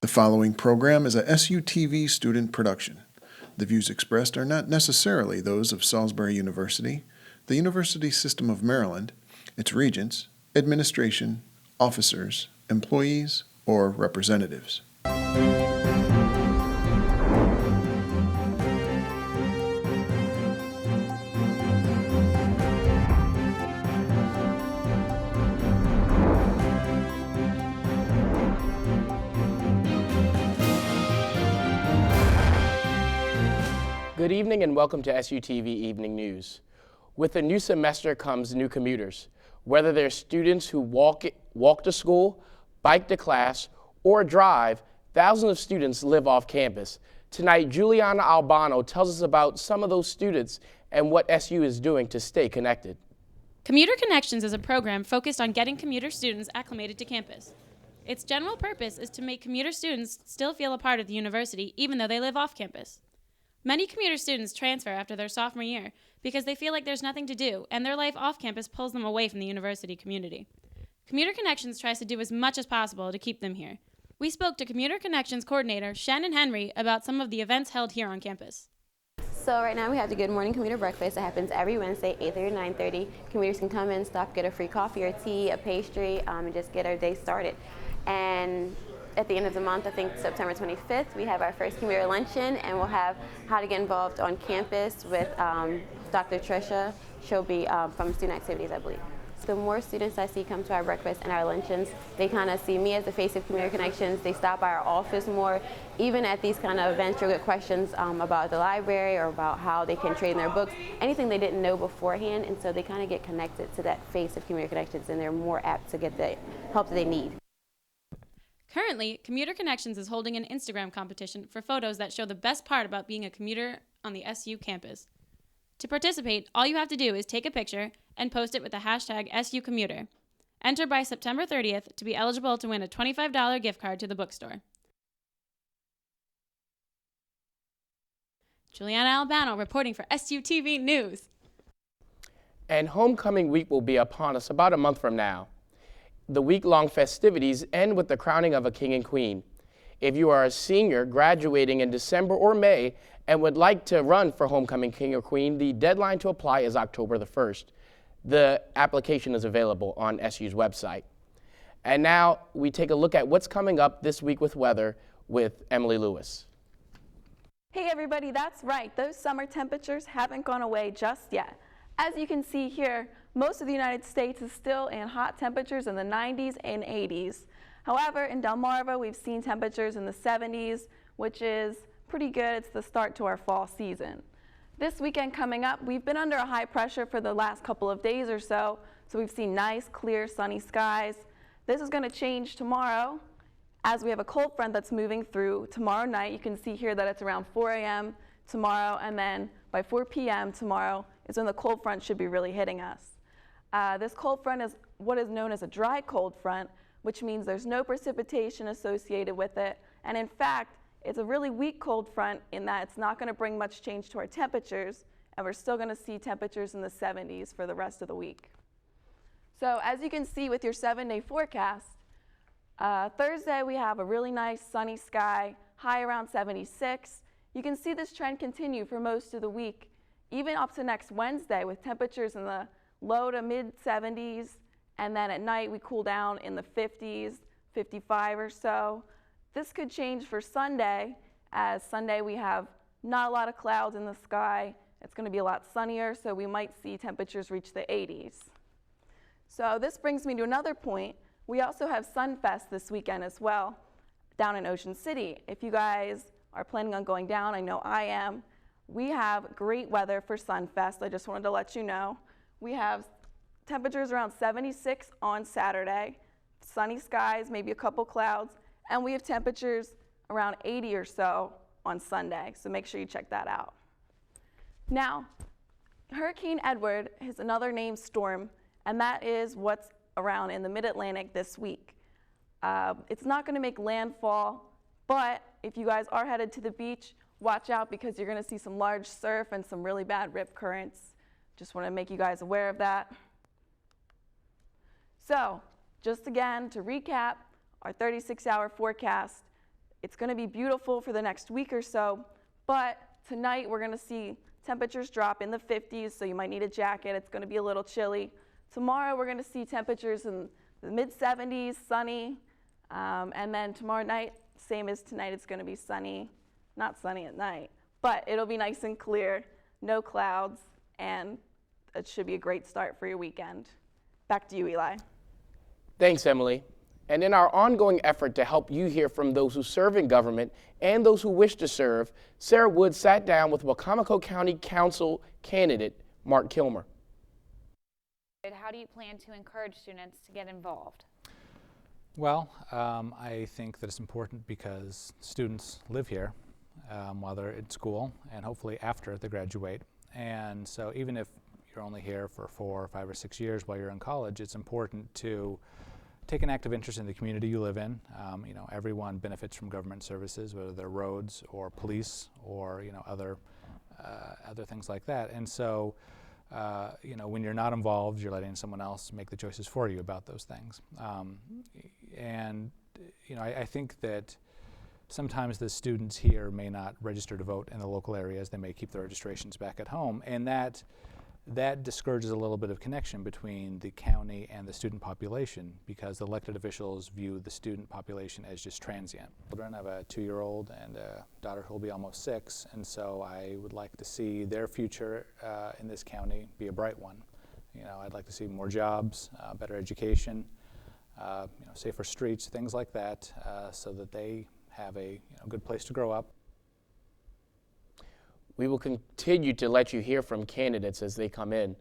The following program is a SUTV student production. The views expressed are not necessarily those of Salisbury University, the University System of Maryland, its regents, administration, officers, employees, or representatives. Good evening and welcome to SUTV Evening News. With the new semester comes new commuters. Whether they're students who walk to school, bike to class, or drive, thousands of students live off campus. Tonight, Juliana Albano tells us about some of those students and what SU is doing to stay connected. Commuter Connections is a program focused on getting commuter students acclimated to campus. Its general purpose is to make commuter students still feel a part of the university even though they live off campus. Many commuter students transfer after their sophomore year because they feel like there's nothing to do and their life off campus pulls them away from the university community. Commuter Connections tries to do as much as possible to keep them here. We spoke to Commuter Connections coordinator Shannon Henry about some of the events held here on campus. So right now we have the Good Morning Commuter Breakfast that happens every Wednesday, 8:30 to 9:30. Commuters can come in, stop, get a free coffee or tea, a pastry, and just get our day started. And at the end of the month, I think September 25th, we have our first commuter luncheon, and we'll have how to get involved on campus with Dr. Tricia. She'll be from Student Activities, I believe. The more students I see come to our breakfast and our luncheons, they kind of see me as the face of Commuter Connections. They stop by our office more. Even at these kind of events, you'll get questions about the library or about how they can trade in their books, anything they didn't know beforehand, and so they kind of get connected to that face of Commuter Connections, and they're more apt to get the help that they need. Currently, Commuter Connections is holding an Instagram competition for photos that show the best part about being a commuter on the SU campus. To participate, all you have to do is take a picture and post it with the hashtag SUCommuter. Enter by September 30th to be eligible to win a $25 gift card to the bookstore. Juliana Albano reporting for SUTV News. And homecoming week will be upon us about a month from now. The week-long festivities end with the crowning of a king and queen. If you are a senior graduating in December or May and would like to run for homecoming king or queen, the deadline to apply is October the 1st. The application is available on SU's website. And now we take a look at what's coming up this week with weather with Emily Lewis. Hey everybody, that's right. Those summer temperatures haven't gone away just yet. As you can see here, most of the United States is still in hot temperatures in the 90s and 80s. However, in Delmarva, we've seen temperatures in the 70s, which is pretty good. It's the start to our fall season. This weekend coming up, we've been under a high pressure for the last couple of days or so we've seen nice, clear, sunny skies. This is going to change tomorrow as we have a cold front that's moving through tomorrow night. You can see here that it's around 4 a.m. tomorrow, and then by 4 p.m. tomorrow is when the cold front should be really hitting us. This cold front is what is known as a dry cold front, which means there's no precipitation associated with it. And in fact, it's a really weak cold front in that it's not going to bring much change to our temperatures, and we're still going to see temperatures in the 70s for the rest of the week. So as you can see with your 7-day forecast, Thursday we have a really nice sunny sky, high around 76. You can see this trend continue for most of the week, even up to next Wednesday with temperatures in the low to mid 70s, and then at night we cool down in the 50s, 55 or so. This could change for Sunday, as Sunday we have not a lot of clouds in the sky. It's going to be a lot sunnier, so we might see temperatures reach the 80s. So this brings me to another point. We also have Sunfest this weekend as well down in Ocean City. If you guys are planning on going down, I know I am, we have great weather for Sunfest. I just wanted to let you know. We have temperatures around 76 on Saturday, sunny skies, maybe a couple clouds, and we have temperatures around 80 or so on Sunday, so make sure you check that out. Now, Hurricane Edward is another named storm, and that is what's around in the mid-Atlantic this week. It's not going to make landfall, but if you guys are headed to the beach, watch out because you're going to see some large surf and some really bad rip currents. Just want to make you guys aware of that. So, just again, to recap, our 36-hour forecast It's going to be beautiful for the next week or so, but tonight we're going to see temperatures drop in the 50s, so you might need a jacket. It's going to be a little chilly. Tomorrow we're going to see temperatures in the mid-70s, sunny, and then tomorrow night, same as tonight, it's going to be sunny. Not sunny at night, but it'll be nice and clear, no clouds, and it should be a great start for your weekend. Back to you, Eli. Thanks, Emily. And in our ongoing effort to help you hear from those who serve in government and those who wish to serve, Sarah Wood sat down with Wacomico County Council candidate Mark Kilmer. How do you plan to encourage students to get involved? Well, I think that it's important because students live here while they're in school and hopefully after they graduate. And so even if you're only here for 4 or 5 or 6 years while you're in college, it's important to take an active interest in the community you live in. You know, everyone benefits from government services, whether they're roads or police or, you know, other things like that. And so, you know, when you're not involved, you're letting someone else make the choices for you about those things. And, you know, I think that sometimes the students here may not register to vote in the local areas. They may keep their registrations back at home, and that discourages a little bit of connection between the county and the student population because the elected officials view the student population as just transient. Children have a 2-year-old and a daughter who will be almost 6, and so I would like to see their future in this county be a bright one. You know, I'd like to see more jobs, better education, you know, safer streets, things like that, so that they have a good place to grow up. We will continue to let you hear from candidates as they come in.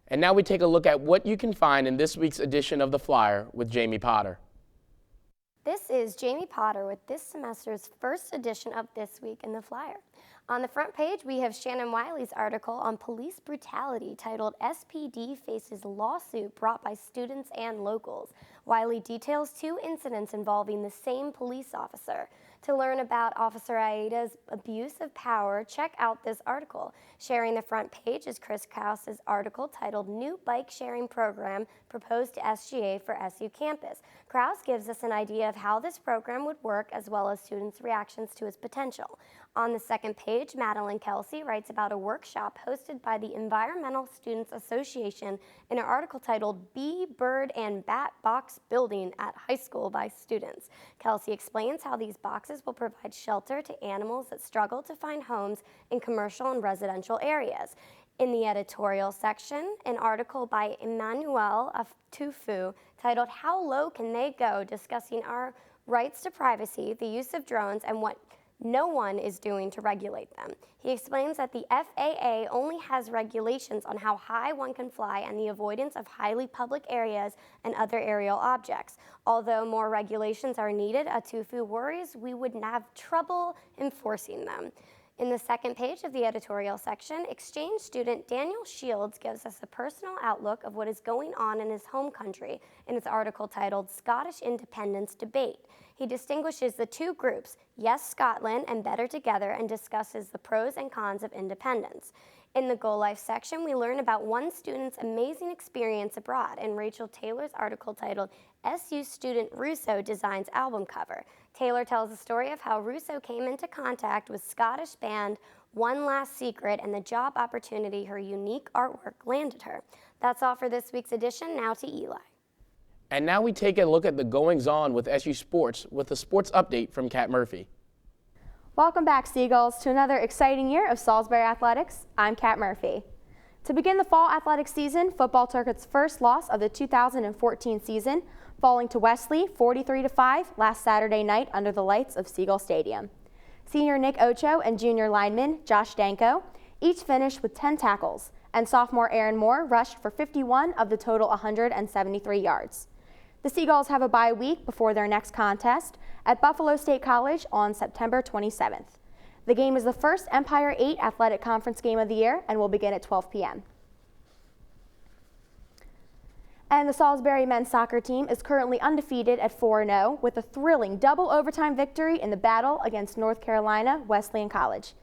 And now we take a look at what you can find in this week's edition of The Flyer with Jamie Potter. This is Jamie Potter with this semester's first edition of This Week in the Flyer. On the front page, we have Shannon Wiley's article on police brutality titled SPD Faces Lawsuit Brought by Students and Locals. Wiley details 2 incidents involving the same police officer. To learn about Officer Aida's abuse of power, check out this article. Sharing the front page is Chris Krause's article titled New Bike Sharing Program Proposed to SGA for SU Campus. Krause gives us an idea of how this program would work as well as students' reactions to its potential. On the second page, Madeline Kelsey writes about a workshop hosted by the Environmental Students Association in an article titled Bee, Bird, and Bat Box Building at High School by Students. Kelsey explains how these boxes will provide shelter to animals that struggle to find homes in commercial and residential areas. In the editorial section, an article by Emmanuel Tufu titled How Low Can They Go?, discussing our rights to privacy, the use of drones, and what no one is doing to regulate them. He explains that the FAA only has regulations on how high one can fly and the avoidance of highly public areas and other aerial objects. Although more regulations are needed, Atufu worries we would have trouble enforcing them. In the second page of the editorial section, exchange student Daniel Shields gives us a personal outlook of what is going on in his home country in his article titled Scottish Independence Debate. He distinguishes the 2 groups, Yes Scotland and Better Together, and discusses the pros and cons of independence. In the Go Life section, we learn about one student's amazing experience abroad in Rachel Taylor's article titled SU Student Russo Designs Album Cover. Taylor tells the story of how Russo came into contact with Scottish band One Last Secret and the job opportunity her unique artwork landed her. That's all for this week's edition. Now to Eli. And now we take a look at the goings-on with SU Sports with a sports update from Kat Murphy. Welcome back, Seagulls, to another exciting year of Salisbury Athletics. I'm Kat Murphy. To begin the fall athletic season, football took its first loss of the 2014 season, falling to Wesley 43-5 last Saturday night under the lights of Seagull Stadium. Senior Nick Ocho and junior lineman Josh Danko each finished with 10 tackles, and sophomore Aaron Moore rushed for 51 of the total 173 yards. The Seagulls have a bye week before their next contest at Buffalo State College on September 27th. The game is the first Empire 8 Athletic Conference game of the year and will begin at 12 p.m. And the Salisbury men's soccer team is currently undefeated at 4-0 with a thrilling double overtime victory in the battle against North Carolina Wesleyan College.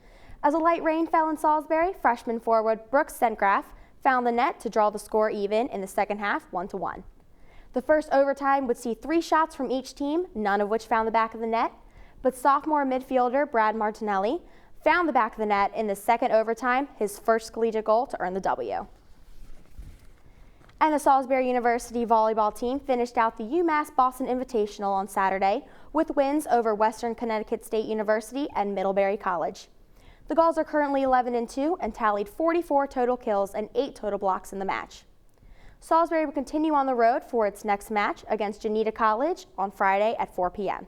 As a light rain fell in Salisbury, freshman forward Brooks Sentgraf found the net to draw the score even in the second half 1-1. The first overtime would see 3 shots from each team, none of which found the back of the net. but sophomore midfielder Brad Martinelli found the back of the net in the second overtime, his first collegiate goal to earn the W. And the Salisbury University volleyball team finished out the UMass Boston Invitational on Saturday with wins over Western Connecticut State University and Middlebury College. The Gulls are currently 11-2 and tallied 44 total kills and 8 total blocks in the match. Salisbury will continue on the road for its next match against Janita College on Friday at 4 p.m.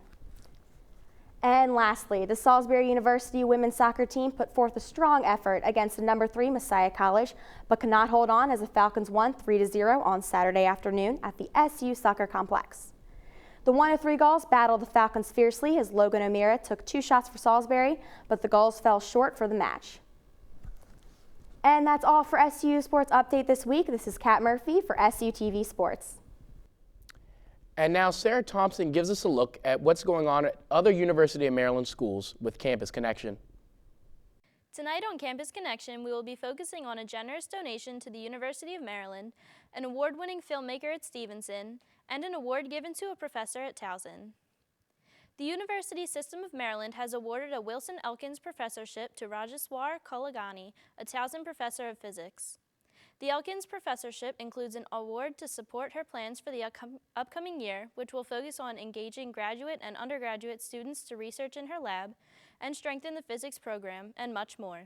And lastly, the Salisbury University women's soccer team put forth a strong effort against the number 3 Messiah College, but could not hold on as the Falcons won 3-0 on Saturday afternoon at the SU Soccer Complex. The 1-3 Gulls battled the Falcons fiercely as Logan O'Meara took 2 shots for Salisbury, but the Gulls fell short for the match. And that's all for SU Sports Update this week. This is Kat Murphy for SUTV Sports. And now Sarah Thompson gives us a look at what's going on at other University of Maryland schools with Campus Connection. Tonight on Campus Connection, we will be focusing on a generous donation to the University of Maryland, an award-winning filmmaker at Stevenson, and an award given to a professor at Towson. The University System of Maryland has awarded a Wilson Elkins Professorship to Rajeshwar Kulagani, a Towson professor of physics. The Elkins Professorship includes an award to support her plans for the upcoming year, which will focus on engaging graduate and undergraduate students to research in her lab and strengthen the physics program, and much more.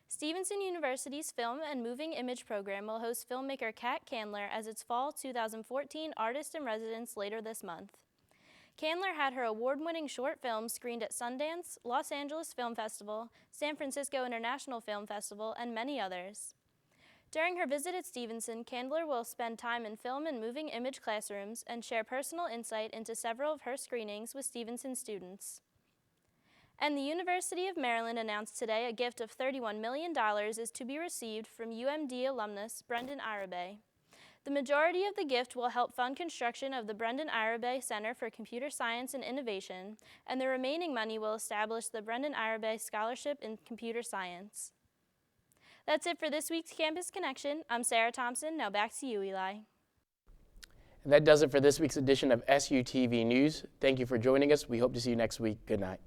Stevenson University's Film and Moving Image program will host filmmaker Kat Candler as its fall 2014 Artist in Residence later this month. Candler had her award-winning short films screened at Sundance, Los Angeles Film Festival, San Francisco International Film Festival, and many others. During her visit at Stevenson, Candler will spend time in film and moving image classrooms and share personal insight into several of her screenings with Stevenson students. And the University of Maryland announced today a gift of $31 million is to be received from UMD alumnus Brendan Irabay. The majority of the gift will help fund construction of the Brendan Irabay Center for Computer Science and Innovation, and the remaining money will establish the Brendan Irabay Scholarship in Computer Science. That's it for this week's Campus Connection. I'm Sarah Thompson. Now back to you, Eli. And that does it for this week's edition of SUTV News. Thank you for joining us. We hope to see you next week. Good night.